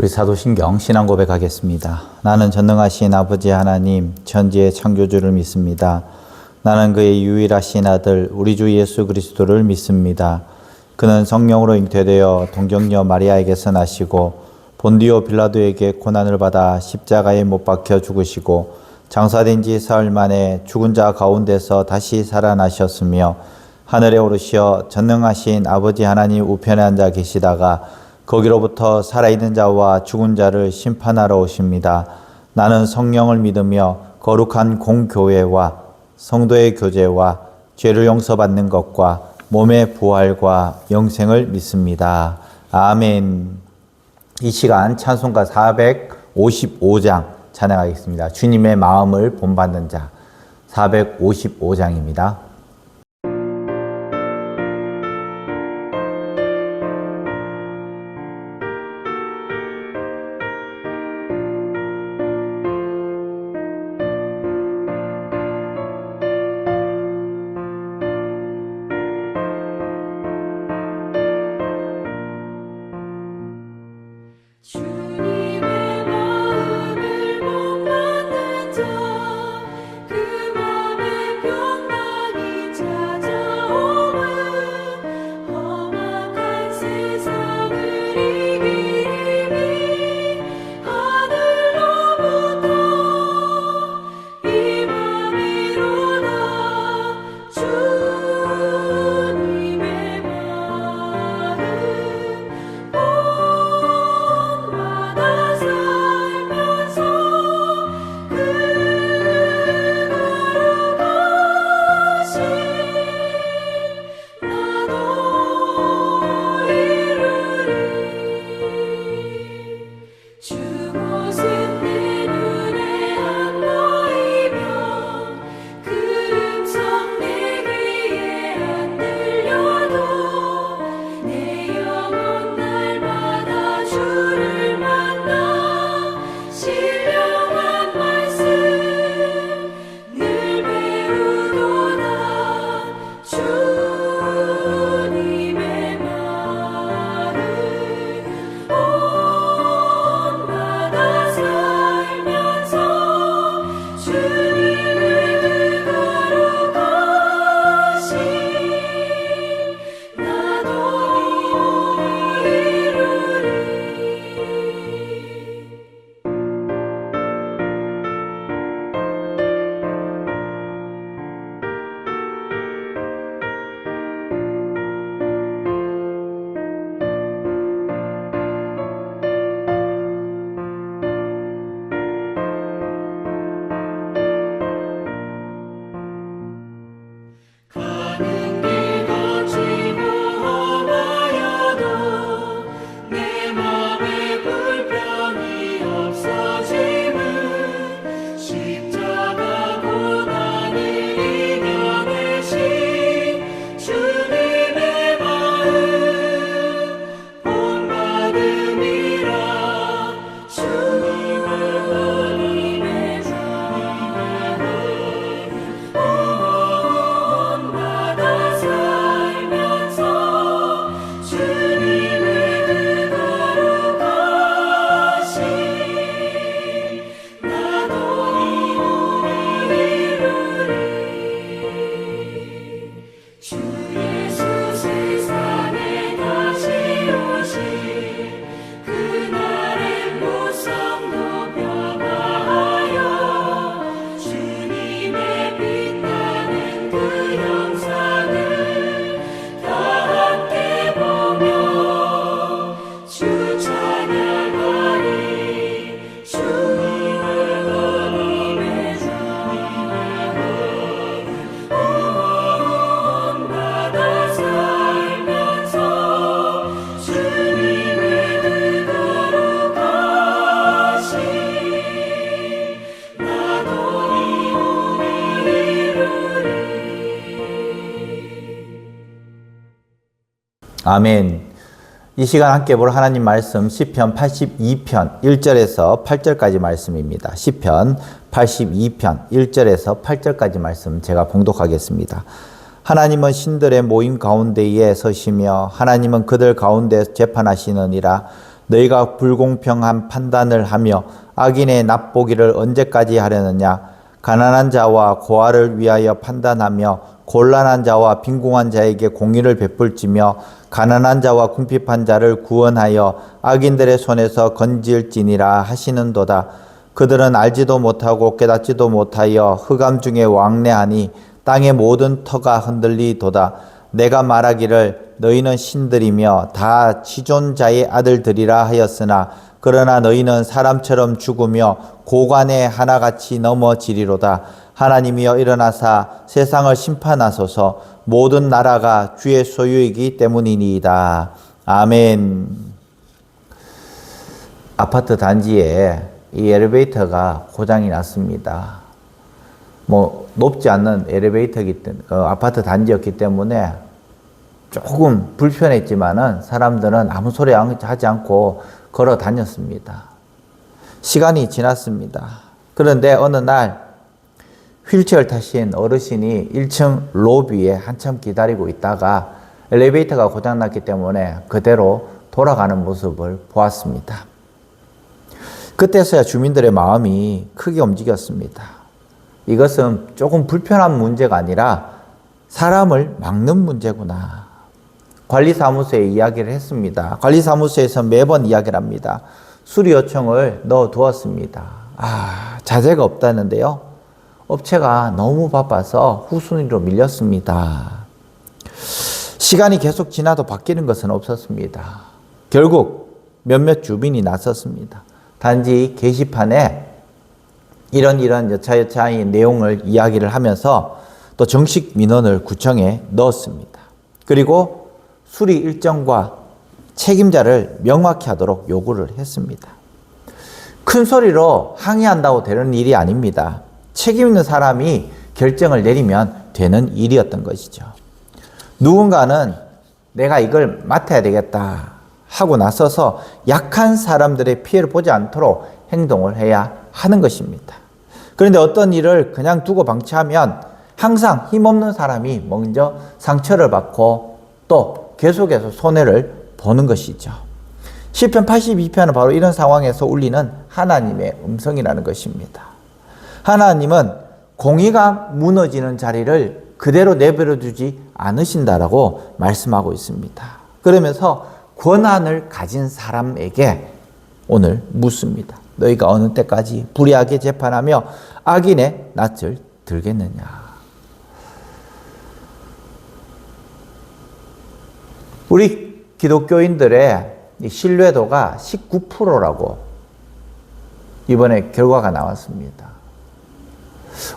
우리 사도신경 신앙 고백하겠습니다. 나는 전능하신 아버지 하나님 천지의 창조주를 믿습니다. 나는 그의 유일하신 아들 우리 주 예수 그리스도를 믿습니다. 그는 성령으로 잉태되어 동정녀 마리아에게서 나시고 본디오 빌라도에게 고난을 받아 십자가에 못 박혀 죽으시고 장사된 지 사흘 만에 죽은 자 가운데서 다시 살아나셨으며 하늘에 오르시어 전능하신 아버지 하나님 우편에 앉아 계시다가 거기로부터 살아있는 자와 죽은 자를 심판하러 오십니다. 나는 성령을 믿으며 거룩한 공교회와 성도의 교제와 죄를 용서받는 것과 몸의 부활과 영생을 믿습니다. 아멘. 이 시간 찬송가 455장 찬양하겠습니다. 주님의 마음을 본받는 자 455장입니다. 주님의 마음을 본받는 자, 그 맘에 평강이 찾아오는 험악한 세상을 이기리 하늘로부터 임함이로다. 주님의 마음 아멘. 이 시간 함께 볼 하나님 말씀 시편 82편 1절에서 8절까지 말씀입니다. 시편 82편 1절에서 8절까지 말씀 제가 봉독하겠습니다. 하나님은 신들의 모임 가운데에 서시며 하나님은 그들 가운데 재판하시느니라. 너희가 불공평한 판단을 하며 악인의 납보기를 언제까지 하려느냐? 가난한 자와 고아를 위하여 판단하며 곤란한 자와 빈궁한 자에게 공의를 베풀지며 가난한 자와 궁핍한 자를 구원하여 악인들의 손에서 건질지니라 하시는도다. 그들은 알지도 못하고 깨닫지도 못하여 흑암 중에 왕래하니 땅의 모든 터가 흔들리도다. 내가 말하기를 너희는 신들이며 다 지존자의 아들들이라 하였으나 그러나 너희는 사람처럼 죽으며 고관에 하나같이 넘어지리로다. 하나님이여 일어나사 세상을 심판하소서. 모든 나라가 주의 소유이기 때문이니이다. 아멘. 아파트 단지에 이 엘리베이터가 고장이 났습니다. 높지 않는 엘리베이터기 때문에 아파트 단지였기 때문에 조금 불편했지만은 사람들은 아무 소리 하지 않고 걸어 다녔습니다. 시간이 지났습니다. 그런데 어느 날 휠체어를 타신 어르신이 1층 로비에 한참 기다리고 있다가 엘리베이터가 고장났기 때문에 그대로 돌아가는 모습을 보았습니다. 그때서야 주민들의 마음이 크게 움직였습니다. 이것은 조금 불편한 문제가 아니라 사람을 막는 문제구나. 관리사무소에 이야기를 했습니다. 관리사무소에서 매번 이야기를 합니다. 수리 요청을 넣어두었습니다. 자재가 없다는데요. 업체가 너무 바빠서 후순위로 밀렸습니다. 시간이 계속 지나도 바뀌는 것은 없었습니다. 결국 몇몇 주민이 나섰습니다. 단지 게시판에 이런 여차여차의 내용을 이야기를 하면서 또 정식 민원을 구청에 넣었습니다. 그리고 수리 일정과 책임자를 명확히 하도록 요구를 했습니다. 큰 소리로 항의한다고 되는 일이 아닙니다. 책임 있는 사람이 결정을 내리면 되는 일이었던 것이죠. 누군가는 내가 이걸 맡아야 되겠다 하고 나서서 약한 사람들의 피해를 보지 않도록 행동을 해야 하는 것입니다. 그런데 어떤 일을 그냥 두고 방치하면 항상 힘없는 사람이 먼저 상처를 받고 또 계속해서 손해를 보는 것이죠. 시편 82편은 바로 이런 상황에서 울리는 하나님의 음성이라는 것입니다. 하나님은 공의가 무너지는 자리를 그대로 내버려 두지 않으신다라고 말씀하고 있습니다. 그러면서 권한을 가진 사람에게 오늘 묻습니다. 너희가 어느 때까지 불의하게 재판하며 악인의 낯을 들겠느냐. 우리 기독교인들의 신뢰도가 19%라고 이번에 결과가 나왔습니다.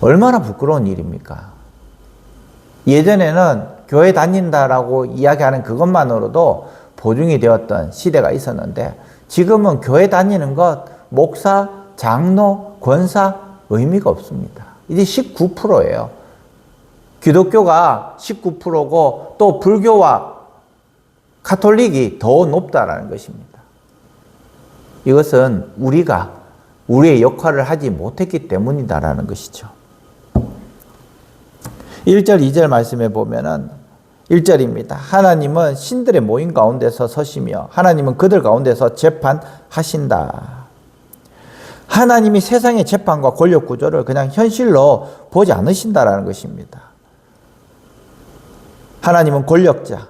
얼마나 부끄러운 일입니까? 예전에는 교회 다닌다라고 이야기하는 그것만으로도 보증이 되었던 시대가 있었는데 지금은 교회 다니는 것, 목사, 장로, 권사 의미가 없습니다. 이제 19%예요. 기독교가 19%고 또 불교와 가톨릭이 더 높다라는 것입니다. 이것은 우리가 우리의 역할을 하지 못했기 때문이다라는 것이죠. 1절, 2절 말씀에 보면은 1절입니다. 하나님은 신들의 모임 가운데서 서시며 하나님은 그들 가운데서 재판하신다. 하나님이 세상의 재판과 권력 구조를 그냥 현실로 보지 않으신다라는 것입니다. 하나님은 권력자,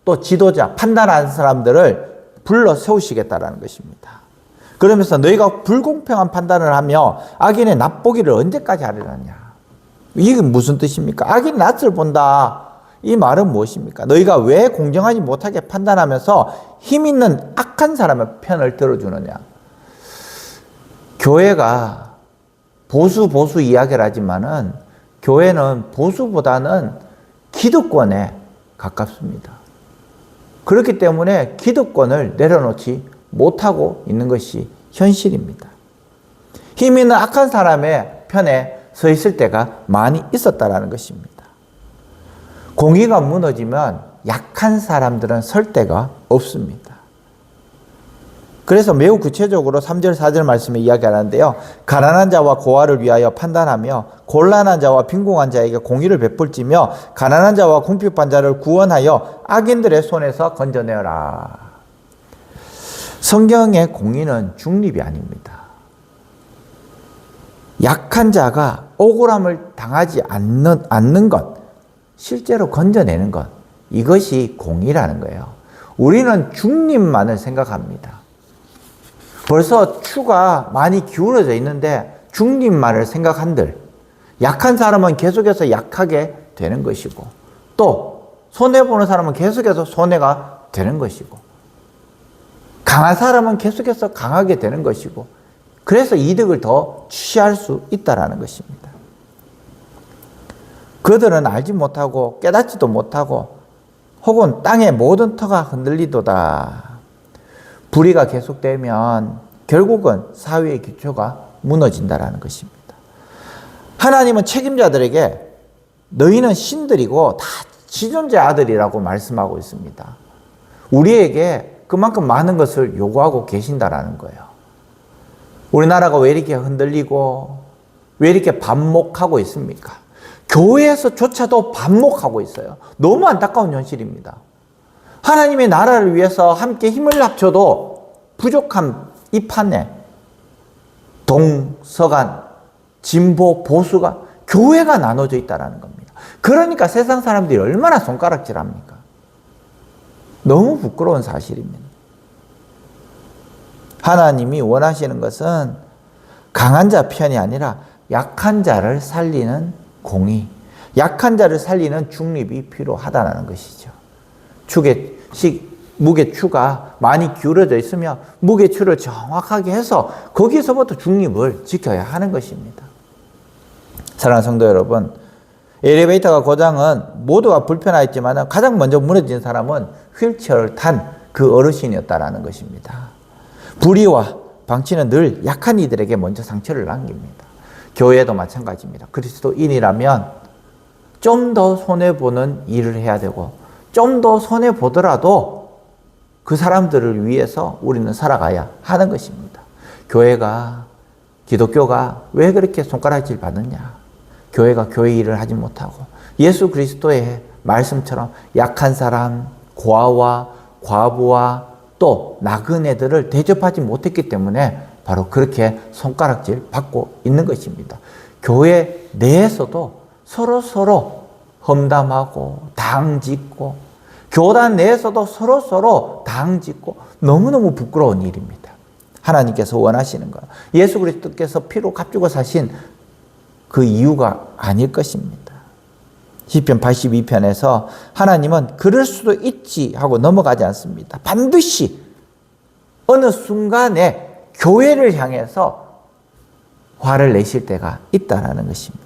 또 지도자, 판단하는 사람들을 불러 세우시겠다라는 것입니다. 그러면서 너희가 불공평한 판단을 하며 악인의 납보기를 언제까지 하려느냐. 이게 무슨 뜻입니까? 악인의 낯을 본다. 이 말은 무엇입니까? 너희가 왜 공정하지 못하게 판단하면서 힘 있는 악한 사람의 편을 들어주느냐. 교회가 보수 이야기를 하지만은 교회는 보수보다는 기득권에 가깝습니다. 그렇기 때문에 기득권을 내려놓지 못하고 있는 것이 현실입니다. 힘 있는 악한 사람의 편에 서 있을 때가 많이 있었다라는 것입니다. 공의가 무너지면 약한 사람들은 설 데가 없습니다. 그래서 매우 구체적으로 3절, 4절 말씀에 이야기하는데요. 가난한 자와 고아를 위하여 판단하며 곤란한 자와 빈궁한 자에게 공의를 베풀지며 가난한 자와 궁핍한 자를 구원하여 악인들의 손에서 건져내어라. 성경의 공의는 중립이 아닙니다. 약한 자가 억울함을 당하지 않는 것, 실제로 건져내는 것, 이것이 공의라는 거예요. 우리는 중립만을 생각합니다. 벌써 추가 많이 기울어져 있는데 중립만을 생각한들, 약한 사람은 계속해서 약하게 되는 것이고, 또 손해보는 사람은 계속해서 손해가 되는 것이고, 강한 사람은 계속해서 강하게 되는 것이고, 그래서 이득을 더 취할 수 있다는 것입니다. 그들은 알지 못하고 깨닫지도 못하고 혹은 땅의 모든 터가 흔들리도다. 불의가 계속되면 결국은 사회의 기초가 무너진다는 것입니다. 하나님은 책임자들에게 너희는 신들이고 다 지존재 아들이라고 말씀하고 있습니다. 우리에게 그만큼 많은 것을 요구하고 계신다라는 거예요. 우리나라가 왜 이렇게 흔들리고 왜 이렇게 반목하고 있습니까? 교회에서조차도 반목하고 있어요. 너무 안타까운 현실입니다. 하나님의 나라를 위해서 함께 힘을 합쳐도 부족한 이 판에 동서간 진보 보수가 교회가 나눠져 있다는 겁니다. 그러니까 세상 사람들이 얼마나 손가락질합니까? 너무 부끄러운 사실입니다. 하나님이 원하시는 것은 강한 자 편이 아니라 약한 자를 살리는 공의, 약한 자를 살리는 중립이 필요하다는 것이죠. 무게추가 많이 기울어져 있으며 무게추를 정확하게 해서 거기서부터 중립을 지켜야 하는 것입니다. 사랑하는 성도 여러분, 엘리베이터가 고장은 모두가 불편하였지만 가장 먼저 무너진 사람은 휠체어를 탄 그 어르신이었다는 것입니다. 불의와 방치는 늘 약한 이들에게 먼저 상처를 남깁니다. 교회도 마찬가지입니다. 그리스도인이라면 좀 더 손해보는 일을 해야 되고 좀 더 손해보더라도 그 사람들을 위해서 우리는 살아가야 하는 것입니다. 기독교가 왜 그렇게 손가락질 받느냐? 교회가 교회 일을 하지 못하고 예수 그리스도의 말씀처럼 약한 사람, 고아와 과부와 또 나그네들을 대접하지 못했기 때문에 바로 그렇게 손가락질 받고 있는 것입니다. 교회 내에서도 서로 험담하고 당짓고 교단 내에서도 서로 당짓고 너무너무 부끄러운 일입니다. 하나님께서 원하시는 것, 예수 그리스도께서 피로 값주고 사신 그 이유가 아닐 것입니다. 시편 82편에서 하나님은 그럴 수도 있지 하고 넘어가지 않습니다. 반드시 어느 순간에 교회를 향해서 화를 내실 때가 있다는 것입니다.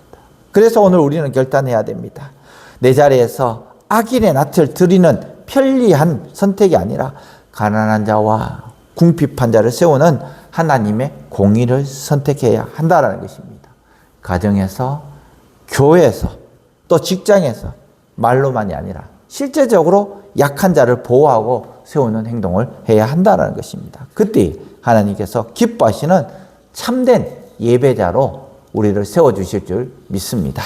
그래서 오늘 우리는 결단해야 됩니다. 내 자리에서 악인의 낯을 들이는 편리한 선택이 아니라 가난한 자와 궁핍한 자를 세우는 하나님의 공의를 선택해야 한다는 것입니다. 가정에서, 교회에서, 또 직장에서 말로만이 아니라 실제적으로 약한 자를 보호하고 세우는 행동을 해야 한다는 것입니다. 그때 하나님께서 기뻐하시는 참된 예배자로 우리를 세워주실 줄 믿습니다.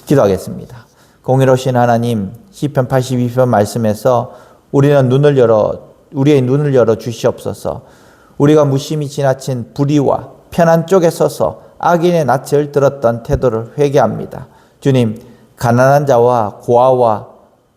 기도하겠습니다. 공의로우신 하나님, 시편 82편 말씀에서 우리의 눈을 열어 주시옵소서. 우리가 무심히 지나친 불의와 편한 쪽에 서서 악인의 낯을 들었던 태도를 회개합니다. 주님, 가난한 자와 고아와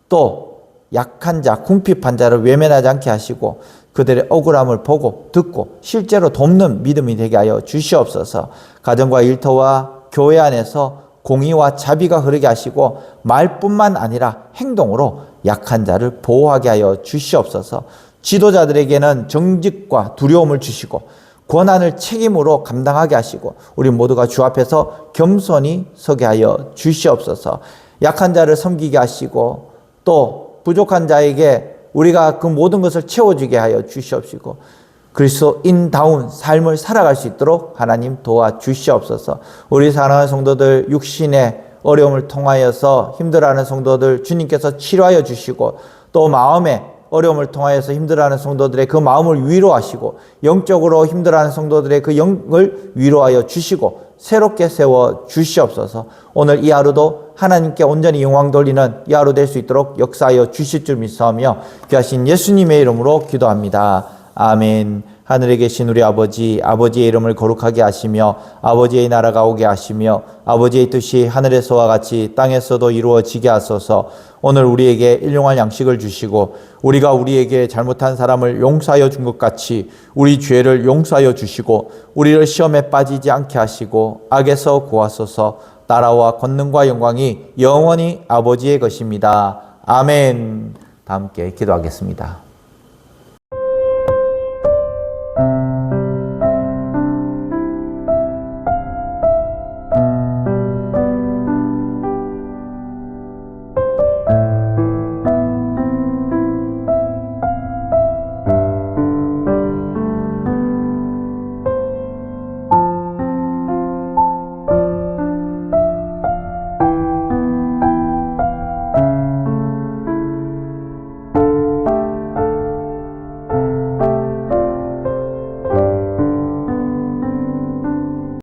또 약한 자, 궁핍한 자를 외면하지 않게 하시고 그들의 억울함을 보고 듣고 실제로 돕는 믿음이 되게 하여 주시옵소서. 가정과 일터와 교회 안에서 공의와 자비가 흐르게 하시고 말뿐만 아니라 행동으로 약한 자를 보호하게 하여 주시옵소서. 지도자들에게는 정직과 두려움을 주시고 권한을 책임으로 감당하게 하시고 우리 모두가 주 앞에서 겸손히 서게 하여 주시옵소서. 약한 자를 섬기게 하시고 또 부족한 자에게 우리가 그 모든 것을 채워주게 하여 주시옵시고 그리스도인다운 삶을 살아갈 수 있도록 하나님 도와주시옵소서. 우리 사랑하는 성도들 육신의 어려움을 통하여서 힘들어하는 성도들 주님께서 치료하여 주시고 또 마음에 어려움을 통하여서 힘들어하는 성도들의 그 마음을 위로하시고 영적으로 힘들어하는 성도들의 그 영을 위로하여 주시고 새롭게 세워 주시옵소서. 오늘 이 하루도 하나님께 온전히 영광 돌리는 이 하루 될 수 있도록 역사하여 주실 줄 믿사오며 귀하신 예수님의 이름으로 기도합니다. 아멘. 하늘에 계신 우리 아버지, 아버지의 이름을 거룩하게 하시며 아버지의 나라가 오게 하시며 아버지의 뜻이 하늘에서와 같이 땅에서도 이루어지게 하소서. 오늘 우리에게 일용할 양식을 주시고 우리가 우리에게 잘못한 사람을 용서하여 준 것 같이 우리 죄를 용서하여 주시고 우리를 시험에 빠지지 않게 하시고 악에서 구하소서. 나라와 권능과 영광이 영원히 아버지의 것입니다. 아멘. 다 함께 기도하겠습니다.